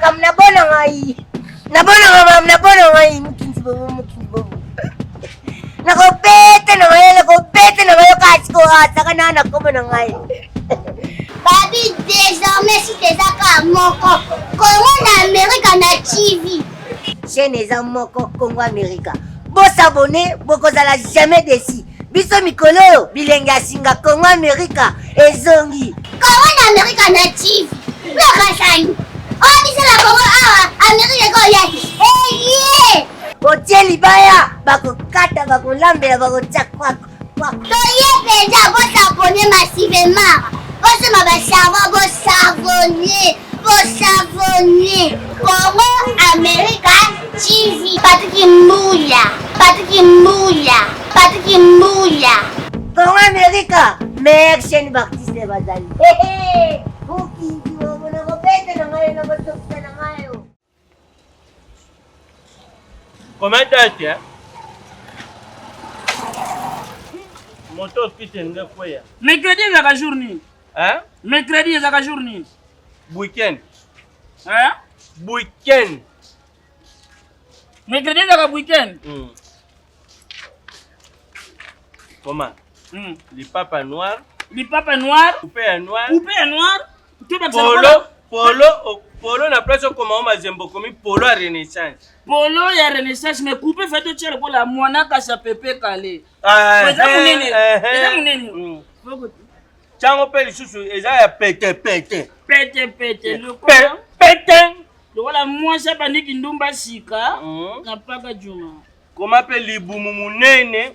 kam na bona ngai. Na bona ngai mukinzi bobo. Nakopete na ngai kasi ko ata kana nakobona ngai. Babi, désormais, si t'es à Moko, comment l'Amérique na TV? Chaîne eza moko Congo America. Bo s'abonner, boko zala jamais déçu. Biso mikolo, bilenga singa Congo America, ezongi. Congo l'Amérique na TV. Le kasani. Oh, biso la Congo Amerique ko ya. Eh, Otie libaya, bako kata, bako lambela, bako chakwa. Toye déjà, vous s'abonnez massivement. Vous savonner. Congo America TV. Patrick Mouya. Congo America, meilleure chaîne d'artistes de Bazali. Hé, mukinzi bobo, nakopete na ngai, nakotokisa na ngai. Comment t'as hein? Moto quitte une fois. Mercredi est la journée. Hein? Mercredi est la journée. Week-end. Hein? Week-end. Mercredi est la week-end. Comment? Les papas noirs. Les papas noirs. Coupé noir. Polo na place comment on mazembo comme polo à renaissance. Polo ya renaissance mais coupé fait de tirer pour la moana kasa pepe calé. Eza munene. Chango pe lisusu eza ya pete. Pete. Le voilà moi ça bandi kindumba sika na paka juma. Comment pe libumu munene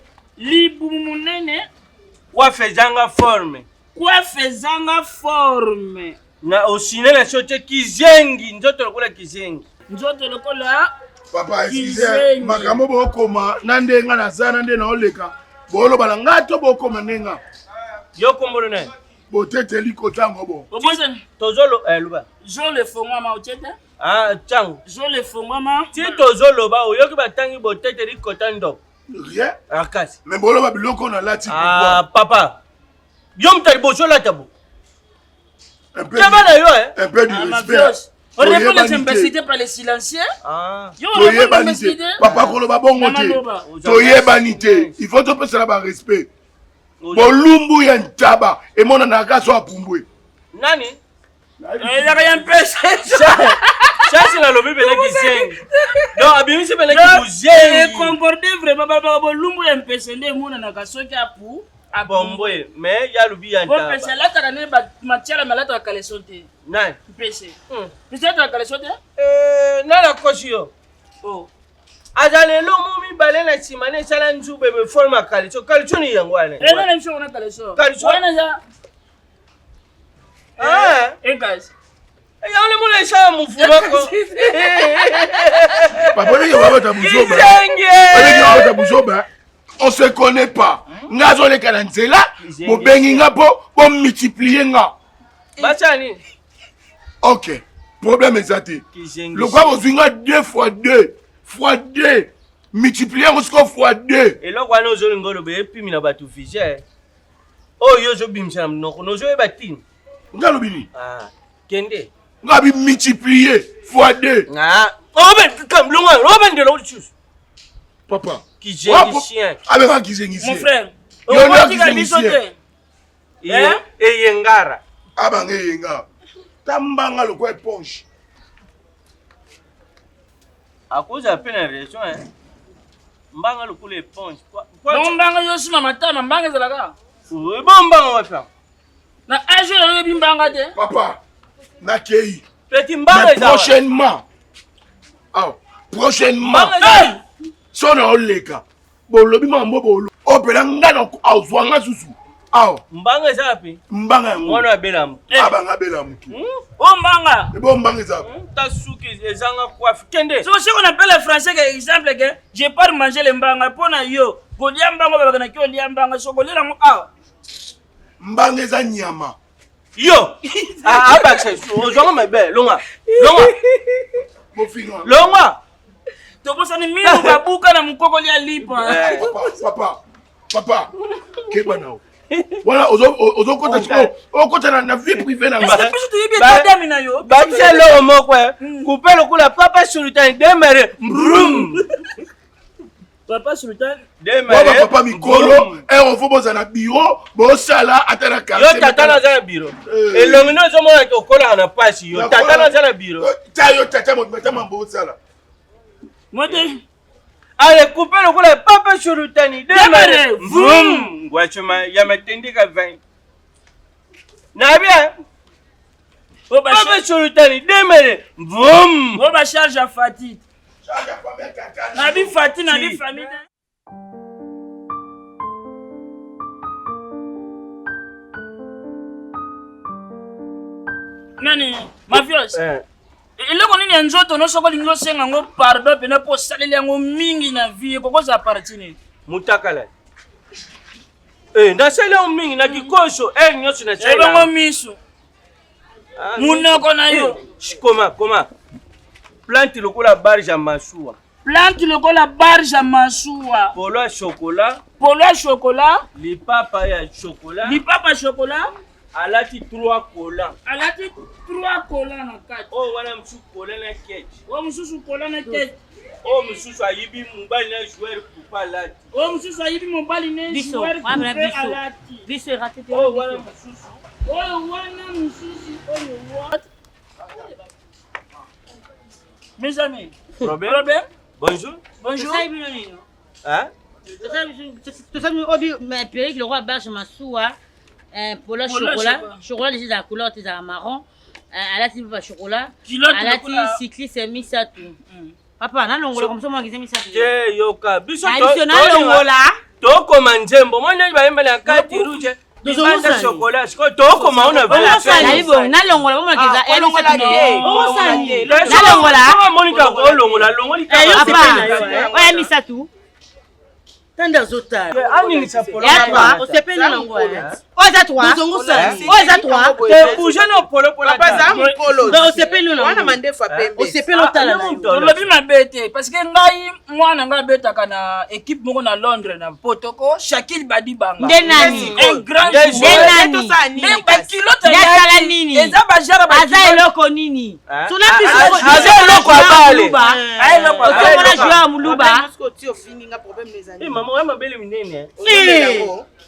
wa fezanga forme. Na osine na sote kizengi nzoto lokola kizengi. Papa excusez makambo bokoma nandenga na sana nde na oleka bolo bala ngato bokoma nenga yo kombolo na boteteli kotango bo tozolo luba jo le fongwa ma ocheta chango jo le fongwa ma ti tozolo ba oyoki batangi boteteli kotando rien akasi mais bolo ba biloko na lati papa yo mtali bozola tabo un peu de respect. On répond les imbéciles par les silencieux. Papa koloba bongo te. Toye banité. Il faut te faire un respect. Bolumbu ya ntaba et mona na kaso apumbwe. Nani? Il a rien pêché. Ça c'est la lobby bela kizengi. Non, abimi c'est bela kizengi. Concordé vraiment bolumbu ya mpese nde mona na kaso ki apu. Abombwe, mais ya lubi ya ntaba. Bon pêché là ta ne ba matière malata ya kalesonte. Nani? Pêché. Pêché ta kalesonte? Nana koshio. Oh. Azalelo mumi balena simane sala nzube be forma kalicho. Kalicho ni yango ane. Ena msho na kalicho. Kalicho. Wana ya. Guys. Ya ole mule sha mufuma ko. Papa ni yawa ta buzoba. Ni ta buzoba. On se connaît pas. Ngazo le kalanzela, bo bengi ngapo, bo multiplier nga. Bachani. OK. Problème exacté. Le quoi vous zinga 2 fois 2 fois 2 multiplier jusqu'au fois 2. Et là quoi nous ngolo be pimi na batu fije. Oh yo zo bimsa no zo e batini. Ngalo bini. Kende. Ngabi multiplier fois 2. Oh ben comme loin de l'autre chose. Papa. Qui gêne chien. Avec un qui gêne ici. Mon frère. Yo qui gêne ici. Et yengara. Abange yenga. Tambanga le quoi éponge. À cause de peine réaction mbanga le coup l'éponge. Non mbanga yo sima matama mbanga zalaka. Oui bon mbanga wapa. Na ajo yo bimbanga te. Papa. Na kei. Petit mbanga prochainement. Prochainement. Sona oleka. Bolobi mambo bolo. Opela ngana awzwanga susu. Mbanga zapi? Mbanga mwana belamu. Abanga belamu. Mbanga. Ebo mbanga zapi. Tasuki ezanga kwa kende. So si on appelle en français que exemple que je pars manger le mbanga pona yo. Kolia mbanga baba na kyo lia mbanga so kolela mo mbanga za nyama. Yo. Abakse ozonga mebe longa. Mofinga. Longa. Tokosa ni mimi babuka na mkoko lia lipa. Papa. Keba nao. Voilà, ozo kota na vie privée na Est-ce nga. que biso toyebi etadami na yo? Bakisa eloko moko coupe lokola papa sultan demere mbrum. Papa sultan Baba papa mikolo, on faut boza na bureau, bosala ata na quartier. Yo tata na za bureau. Elongi no zo mona okola na pasi yo tata na za bureau. Ta tata mo mambo sala. Mote Allez, coupe lokola papa sultan demere mbrum. Gwachuma ya matendika 20. Na bien. Papa sultan demere mbrum. on va charge à Fatih. Nabi Fatih, Nabi famille. Nani, mafios. Eloko nini ya nzoto no soko lingo senga ngo pardon pena po saleli yango mingi na vie koko za partini. Mutakala. Ndasele mingi na kikosho nyoso na chela. Ebongo miso. Munoko na yo. Comment? Plante lokola barge masuwa. Plante lokola barge masuwa. Polo à chocolat. Polo à chocolat. Lipapa ya chocolat. Lipapa chocolat. Alati 3 collants. Alati 3 collants na kati. Oh wana msu collant na ketch. Oh msusu collant na ketch. Oh msusu ayibi mobali na joueur coupa alati. Oh msusu ayibi mobali na joueur coupa alati. Biso raté. Oh wana msusu. Oh wana msusu. Oh what? Mes amis. Robert. Bonjour. Bonjour. Hein? Tout ça, mais Pierre, le roi Barge Massoua, polo chocolat, chocolat les la couleur des marron, à la type de chocolat, à la type cycliste mis ça tout. Papa, na longola comme ça moi qui mis ça. Je yoka. Biso to. Na longola. To komanjembo. Moi nyi ba yembele akati rouge. Bibanda chocolat. Siko to koma ona vela. Na longola moi qui longola ni. Na longola. Monica ko longola longoli ka. Papa. Ouais mis ça tout. Tanda zota. Ani ni chapolo. Ya toi, on se peine na longola. Oza toi. Oza toi. Te bouger no polo polo. Papa za mukolo. Donc on se peine na. Wana mandefa pembe. On se peine otala. Lobi mabete parce que ngai mwana nga betaka na équipe moko na Londres na Potoko, Shakil Badibanga. Ndenani. Un grand Ndenani. Même pas kilote ya sala nini. Eza bajara ba Aza eloko nini. Tuna biso. Aza eloko abale. Ai eloko. Otomona joueur muluba. Maman wa mabele minene.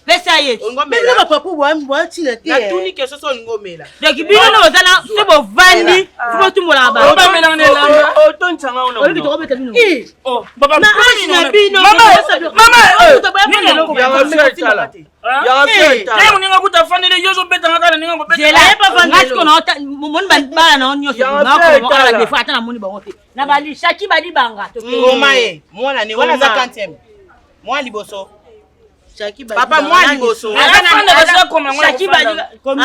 Pesa yetu. Ngomela papa bwa tina te. Natuni ke soso ngomela. Donc bino no ozana se bo vandi, fo tumola ba. Ba mena ne lamba. O ton changa ona. Oli to beta bino. Oh, baba Na na bino. Mama, Ya wafetala. Ya wafetala. Leo ninga kutafandile yozo beta ngaka ninga ko beta. Je la pas vandi. Ngati ko na ota mon ba na onyo se na ko ala defa ata na moni ba wote. Na bali Shaki badi banga to. Romae, mwana ni wana za kantem. Mwana liboso. Shaki badi. Papa mwana liboso. Shaki badi comme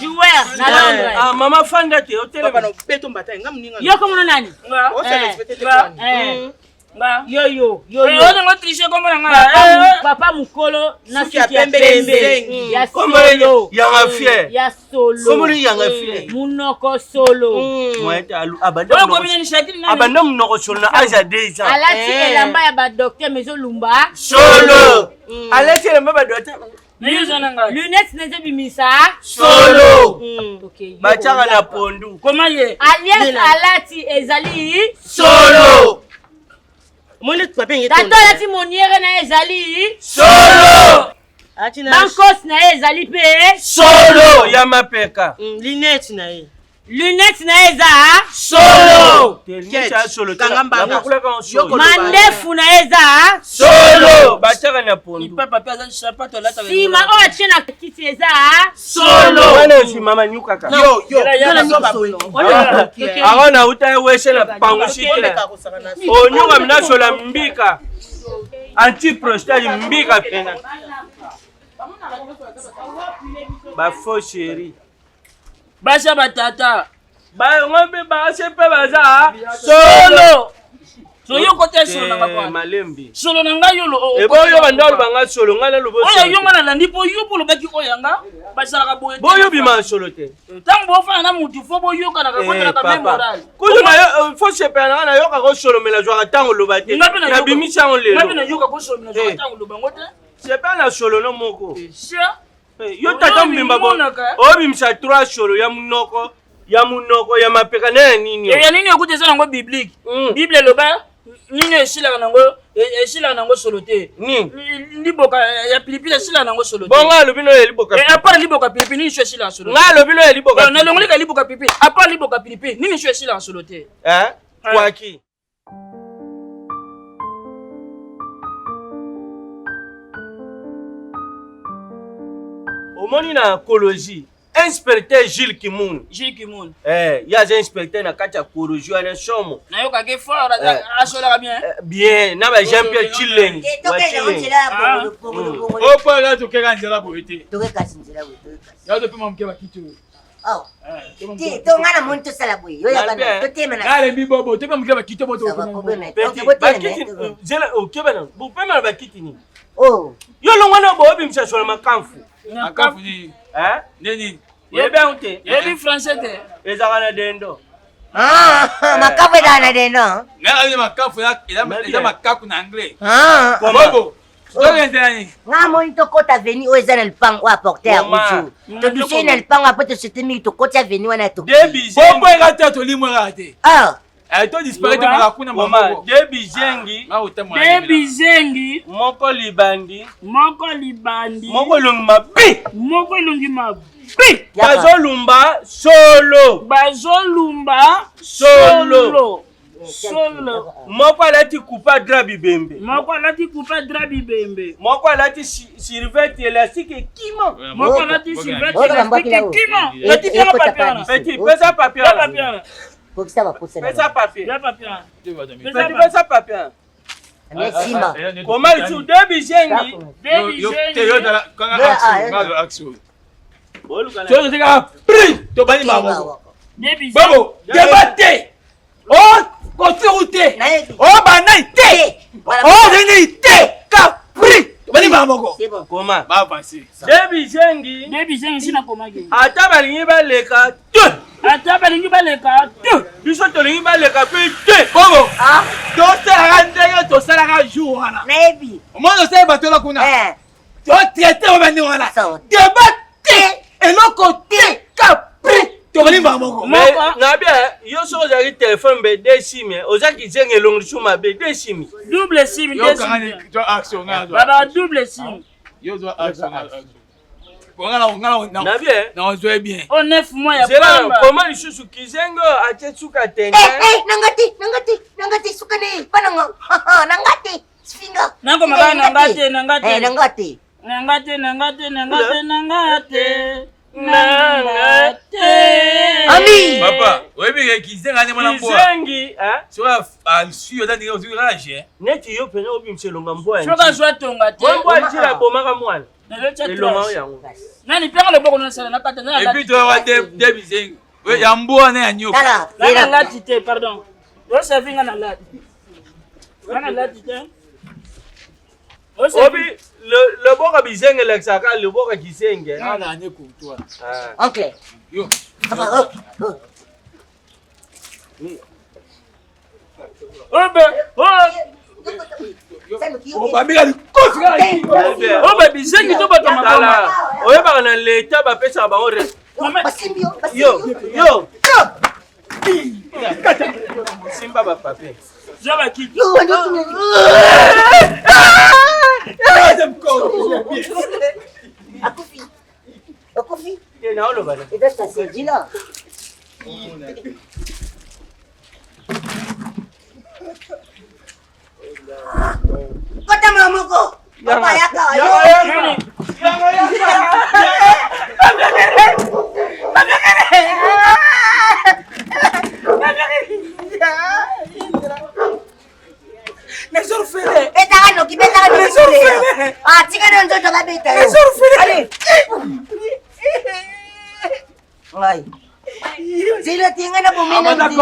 joueur na Londres. Ah mama fanda te hotel. Papa no beto mbata ngam ninga. Yo comme nani? O se respecte kwa. Yo. Ona ngotriche comme nga. Papa mukolo na Suki ya pembe. Ya solo. Ya fier. Ya solo. Comment ya fier? Munoko solo. Mwete alu abanda. Abanda munoko solo na aja deja. Alati elamba ya ba docteur Mezo Lumba. Solo. Alati elamba ba docteur. Lunettes neze bimisa. Solo. Okay. Bachaka na pondu. Comment ye? Alias alati ezali. Solo. Mwene tu pape Tato alati moniere na ezali. Solo. Bankos na ezali pe. Solo. Ya mapeka. Linette na ye. Lunettes na eza. Solo. Solo. Kangamba. Mandefu na eza. Solo. Bachaka na pondu. Papa pesa sapato lata. Sima o achena kiti eza. Solo. Wana si mama nyuka ka. Yo. Agona uta weshe na pangushikila. Onyuka mnasola mbika. Anti-prostate mbika pena. Ba faux chéri. Basha batata. Ba ngombe ba sepe baza. Solo. So yo kote solo na kwa. Malembi. Solo na nga yo lo. E boyo bandalo banga solo ngala lo boso. Oya yo ngana landi po yo po lo baki oyanga. Basha ka boye. Boyo bima solo te. Tango bo fana na mutu fo boyo kana ka kota ka memoral. Kuzo na yo faux sepe na yo ka ko solo mela jwa tango lo bate. Na bimisa on le. Ngapi na yo ka ko solo mela jwa tango lo bangote. C'est pas la solo no moko. Sia. Yo tata mbimba bo. Obimisa 3 solo ya munoko. Ya munoko ya mapeka na nini. Ya nini okuti ça nango biblique. Bible loba nini esila nango solo te. Liboka ya pilipili esila nango solo te. Bonga lobino ya liboka. À part liboka pilipili nini esila solo. Nga lobino ya liboka. Na longoli ka liboka pilipili. À part liboka pilipili nini esila solo te. Kwaki. Omoni na écologie. Inspecteur Gilles Kimoun. Ya inspecteur na kati ya écologie na somo. Na yo kage fort asola bien. Bien, na ba Jean-Pierre Chileng. Oh pas là to kera nzela boete. To keka nzela boete. Ya to pema mkeba kitu. Oh. Ti to ngana muntu sala boye. Yo ya bana to tema na. Ngale bibobo to pema mkeba kitu boto. Bakiti zela okebana. Bu pema bakiti ni. Oh. Yo longwana bo obimisa sola makamfu. Makamfu ni. Neni. Yebe unte. Yebi français te. Ezakana dendo. Makafu dana dendo. Ngala ni makafu ila makaku na anglais. Bobo. Nga moni to kota veni o ezana lpango wa porter uju. To bisi na lpango apo to setemi to kota veni wana to. Bobo ngata to limwe rate. To disparaître makakuna mama. Debi zengi. Moko libandi. Moko lungma bi. Bazolumba solo. Moko alati kupa drabi bembe. Moko alati survette élastique kimo. Petit pesa papier. Pesa papier. Comment tu debi zengi? Bobo, débattez! Oh, construité! Oh, banaïté! Oh, réalité! Capri! Comment? Bah, passez. Debi zengi. Sina komage. Ata balingi baleka. Biso tolingi baleka pe te. Bobo! To salaka jour wana. Naibi. Omono se batola kuna. To traité o bandi wana. Débattez! Et l'autre côté, Capri! Mais na bien yo so jari téléphone be desimi ozaki zenge longi chuma be desimi double sim desimi to action ngado baba double sim yo zo action ngala na bien na ozo bien o 9 mois ya pamba comment lisusu kizengo ache suka tenge nangati suka ne pananga nangati sfinga nango magana nangati Ami papa webi kizenga ne mwana mboa kizengi soa alsuyo dani ozu rage neti yo pena obimselonga mboa soka zwa tonga te mboa jira bomaka mwana elonga yango nani panga le boko na sala na kata na et puis toi wa de bizengi we ya mboa na nyoka na lati te pardon yo servinga na lati te obi le boka bizenge lexaka le boka kisenge na ne kutoa oncle yo obamika likosi obe bizengi to bato makala oyebaka na leta bapesaka bango yo simba bapape zaba kiki Akufi. Na oloba na. Eda sasi là. Kota mamoko. Papa yaka. Sila tinggal na buminan di.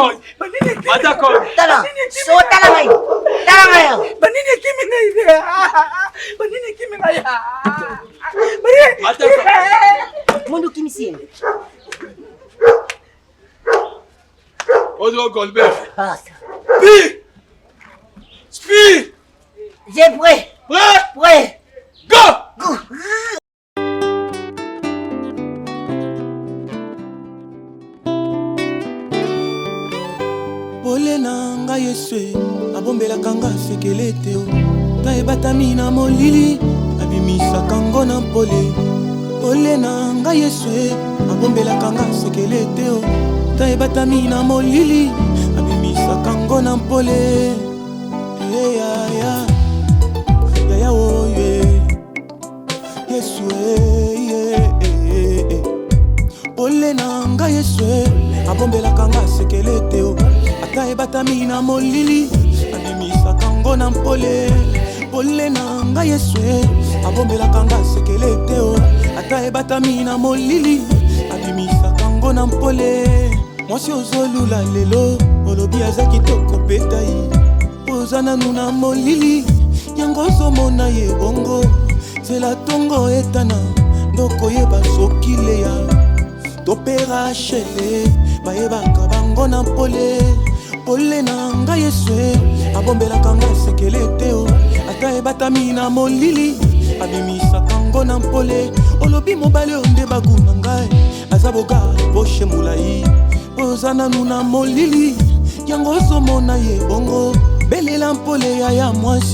Madakon. Tala. So tala ngayon. Tala ngayon. Banini kimi na ide. Banini kimi na ya. Madakon. Mundo kimi siya. Ozo Goldberg. Basta. Spi. J'ai prêt. Prêt. Prêt. Go! Pole na nga Yeswe abombelaka nga sekele te o tayebatami na molili abimisaka ngo na mpole. Pole na nga Yeswe abombelaka nga sekele te o tayebatami na molili abimisaka ngo na mpole. Yaya oye Yeswe pole na nga Yeswe abombelaka nga sekele te o tayebatami na molili abimisaka ngo na mpole. Pole na nga Yeswe abombelaka nga sekele te o tayebatami na molili abimisaka ngo na mpole. Mwasi ozolula lelo olobi aza kitoko petai oza nanu na molili yango ozomona ye bongo zela tongo etana ndokoyeba soki leya topera shele bayebaka bango na mpole. Pole na nga Yeswe abombelaka nga sekele te o atayebatami na molili abimisaka ngo na mpole. Olobi mobali onde bagu na ngai aza boga boshe mulai oza nanu na molili yango ozomona ye bongo belela mpole ya mwasi